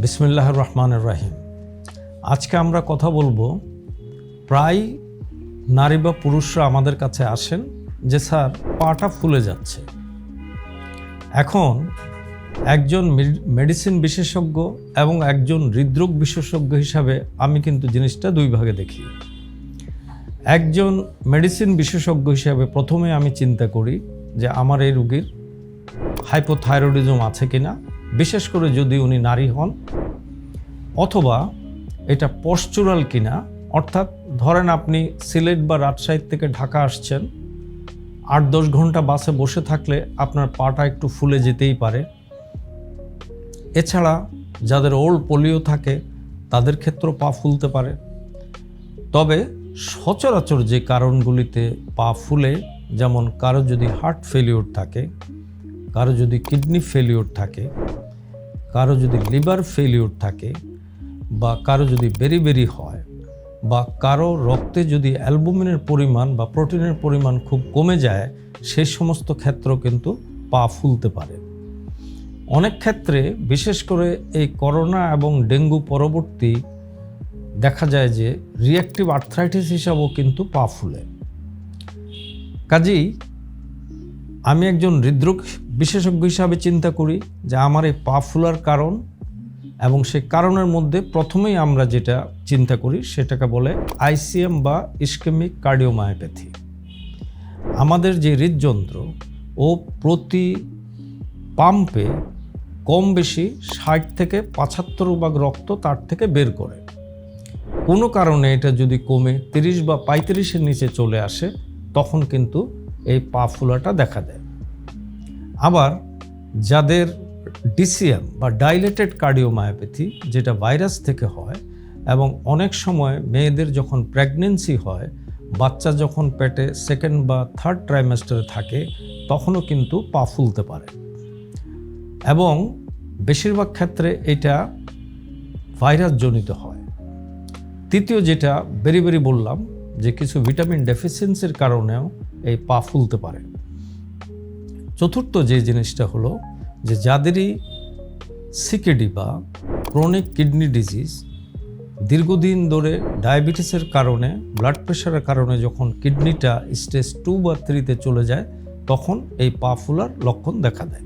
বিসমিল্লাহির রহমানির রহিম। আজকে আমরা কথা বলবো, প্রায় নারী বা পুরুষরা আমাদের কাছে আসেন যে স্যার পাটা ফুলে যাচ্ছে। এখন একজন মেডিসিন বিশেষজ্ঞ এবং একজন হৃদরোগ বিশেষজ্ঞ হিসাবে আমি কিন্তু জিনিসটা দুই ভাগে দেখি। একজন মেডিসিন বিশেষজ্ঞ হিসাবে প্রথমে আমি চিন্তা করি যে আমার এই রোগীর হাইপোথাইরয়েডিজম আছে কিনা, বিশেষ করে যদি উনি নারী হন, অথবা এটা পশ্চুরাল কিনা। অর্থাৎ ধরেন আপনি সিলেট বা রাজশাহী থেকে ঢাকা আসছেন, 8-10 ঘন্টা বাসে বসে থাকলে আপনার পাটা একটু ফুলে যেতেই পারে। এছাড়া যাদের ওল্ড পোলিও থাকে তাদের ক্ষেত্রেও পা ফুলতে পারে। তবে সচরাচর যে কারণগুলিতে পা ফুলে, যেমন কারো যদি হার্ট ফেলিওর থাকে, কারো যদি কিডনি ফেলিওর থাকে, কারো যদি লিভার ফেলিওর থাকে, বা কারো যদি বেরি হয়, বা কারো রক্তে যদি অ্যালবুমিনের পরিমাণ বা প্রোটিনের পরিমাণ খুব কমে যায়, সেই সমস্ত ক্ষেত্রেও কিন্তু পা ফুলতে পারে। অনেক ক্ষেত্রে বিশেষ করে এই করোনা এবং ডেঙ্গু পরবর্তী দেখা যায় যে রিঅ্যাক্টিভ আর্থ্রাইটিস হিসাবেও কিন্তু পা ফুলে। কাজেই আমি একজন হৃদরোগ বিশেষজ্ঞ হিসাবে চিন্তা করি যে আমার এই পা ফুলার কারণ, এবং সেই কারণের মধ্যে প্রথমেই আমরা যেটা চিন্তা করি সেটাকে বলে আইসিএম বা ইসকেমিক কার্ডিওমায়োপ্যাথি। আমাদের যে হৃদযন্ত্র ও প্রতি পাম্পে কম বেশি 60 থেকে 75 ভাগ রক্ত তার থেকে বের করে। কোনো কারণে এটা যদি কমে 30 বা 35-এর নিচে চলে আসে, তখন কিন্তু এই পা ফুলাটা দেখা দেয়। আবার যাদের ডিসিএম বা ডাইলেটেড কার্ডিওমায়োপ্যাথি, যেটা ভাইরাস থেকে হয়, এবং অনেক সময় মেয়েদের যখন প্রেগনেন্সি হয়, বাচ্চা যখন পেটে 2nd বা 3rd ট্রাইমেস্টারে থাকে, তখনও কিন্তু পা ফুলতে পারে। এবং বেশিরভাগ ক্ষেত্রে এটা ভাইরাস জনিত হয়। তৃতীয় যেটা বেরি বললাম, যে কিছু ভিটামিন ডেফিসিয়েন্সির কারণেও এই পা ফুলতে পারে। চতুর্থ যে জিনিসটা হলো যে যাদেরই সিকেডি বা ক্রনিক কিডনি ডিজিজ, দীর্ঘদিন ধরে ডায়াবেটিসের কারণে, ব্লাড প্রেশারের কারণে যখন কিডনিটা স্টেজ 2 বা 3-তে চলে যায়, তখন এই পা ফুলার লক্ষণ দেখা দেয়।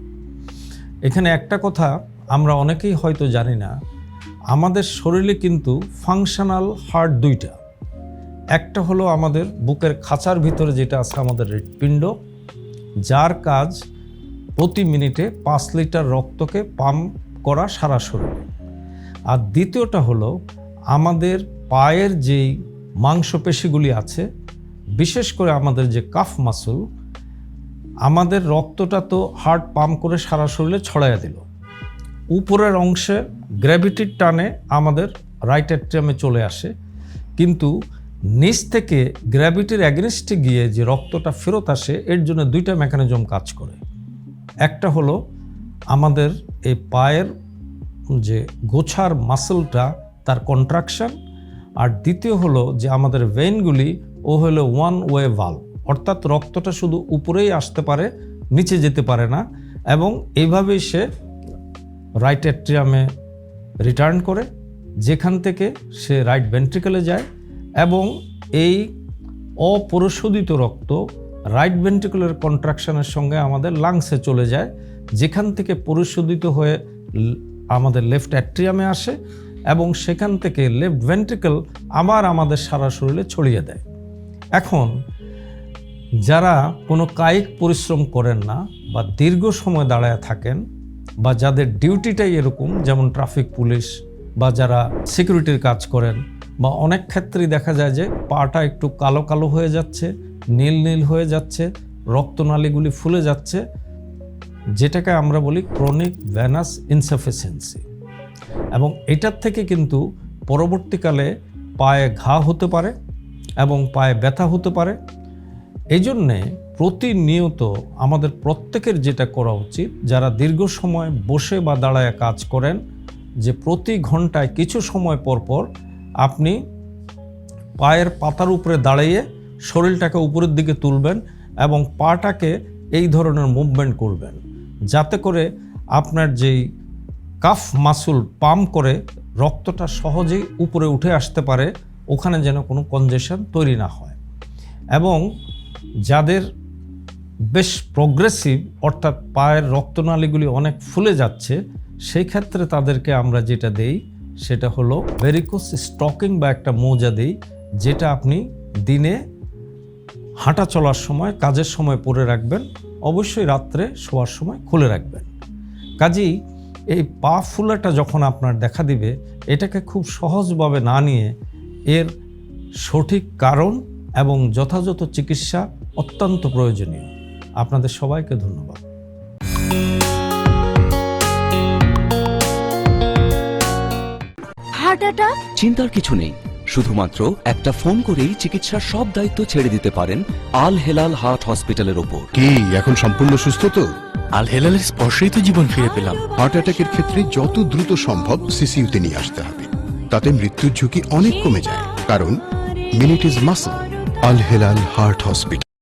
এখানে একটা কথা আমরা অনেকেই হয়তো জানি না, আমাদের শরীরে কিন্তু ফাংশনাল হার্ট দুইটা। একটা হলো আমাদের বুকের খাঁচার ভিতরে যেটা আছে আমাদের হৃৎপিণ্ড, যার কাজ প্রতি মিনিটে 5 লিটার রক্তকে পাম্প করা সারা শরীরে। আর দ্বিতীয়টা হলো আমাদের পায়ের যেই মাংসপেশিগুলি আছে, বিশেষ করে আমাদের যে কাফ মাসল, আমাদের রক্তটা তো হার্ট পাম্প করে সারা শরীরে ছড়াইয়া দিল। উপরের অংশে গ্র্যাভিটির টানে আমাদের রাইট অ্যাট্রিয়ামে চলে আসে, কিন্তু নিচ থেকে গ্র্যাভিটির অ্যাগেনস্টে গিয়ে যে রক্তটা ফেরত আসে, এর জন্য দুইটা মেকানিজম কাজ করে। একটা হলো আমাদের এই পায়ের যে গোছার মাসলটা তার কন্ট্রাকশন, আর দ্বিতীয় হলো যে আমাদের ভেইনগুলি হলো ওয়ান ওয়ে ভালভ, অর্থাৎ রক্তটা শুধু উপরেই আসতে পারে, নিচে যেতে পারে না, এবং এইভাবেই সে রাইট অ্যাট্রিয়ামে রিটার্ন করে, যেখান থেকে সে রাইট ভেন্ট্রিকলে যায়, এবং এই অপরিশোধিত রক্ত রাইট ভেন্ট্রিকুলার কন্ট্রাকশনের সঙ্গে আমাদের লাংসে চলে যায়, যেখান থেকে পরিশোধিত হয়ে আমাদের লেফট অ্যাট্রিয়ামে আসে, এবং সেখান থেকে লেফট ভেন্ট্রিকল আবার আমাদের সারা শরীরে ছড়িয়ে দেয়। এখন যারা কোনো কায়িক পরিশ্রম করেন না, বা দীর্ঘ সময় দাঁড়ায় থাকেন, বা যাদের ডিউটিটাই এরকম, যেমন ট্রাফিক পুলিশ, বা যারা সিকিউরিটির কাজ করেন, বা অনেক ক্ষেত্রেই দেখা যায় যে পাটা একটু কালো কালো হয়ে যাচ্ছে, নীল হয়ে যাচ্ছে, রক্তনালীগুলি ফুলে যাচ্ছে, যেটাকে আমরা বলি ক্রনিক ভেনাস ইনসাফিসিয়েন্সি। এবং এটার থেকে কিন্তু পরবর্তীকালে পায়ে ঘা হতে পারে এবং পায়ে ব্যথা হতে পারে। এই জন্যে প্রতিনিয়ত আমাদের প্রত্যেকের যেটা করা উচিত, যারা দীর্ঘ সময় বসে বা দাঁড়ায় কাজ করেন, যে প্রতি ঘন্টায় কিছু সময় পর পর আপনি পায়ের পাতার উপরে দাঁড়িয়ে শরীরটাকে উপরের দিকে তুলবেন এবং পাটাকে এই ধরনের মুভমেন্ট করবেন, যাতে করে আপনার যেই কাফ মাসুল পাম্প করে রক্তটা সহজেই উপরে উঠে আসতে পারে, ওখানে যেন কোনো কনজেশন তৈরি না হয়। এবং যাদের বেশ প্রোগ্রেসিভ, অর্থাৎ পায়ের রক্তনালীগুলি অনেক ফুলে যাচ্ছে, সেই ক্ষেত্রে তাদেরকে আমরা যেটা দেই সেটা হলো ভেরিকোস স্টকিং বা একটা মোজা দেই, যেটা আপনি দিনে হাঁটা চলার সময়, কাজের সময় পরে রাখবেন, অবশ্যই রাত্রে শোয়ার সময় খুলে রাখবেন। কাজেই এই পা ফুলাটা যখন আপনার দেখা দিবে, এটাকে খুব সহজভাবে না নিয়ে এর সঠিক কারণ এবং যথাযথ চিকিৎসা অত্যন্ত প্রয়োজনীয়। আপনাদের সবাইকে ধন্যবাদ। Heart attack? চিন্তার কিছু নেই, শুধুমাত্র একটা ফোন করেই চিকিৎসার সব দায়িত্ব ছেড়ে দিতে পারেন আল হেলাল হার্ট হসপিটালের ওপর। কি এখন সম্পূর্ণ সুস্থ তো? আল হেলালের স্পর্শেই তো জীবন ফিরে পেলাম। হার্ট অ্যাটাকের ক্ষেত্রে যত দ্রুত সম্ভব সিসিইউতে নিয়ে আসতে হবে, তাতে মৃত্যুর ঝুঁকি অনেক কমে যায়। কারণ minute is muscle. Al Helal heart hospital.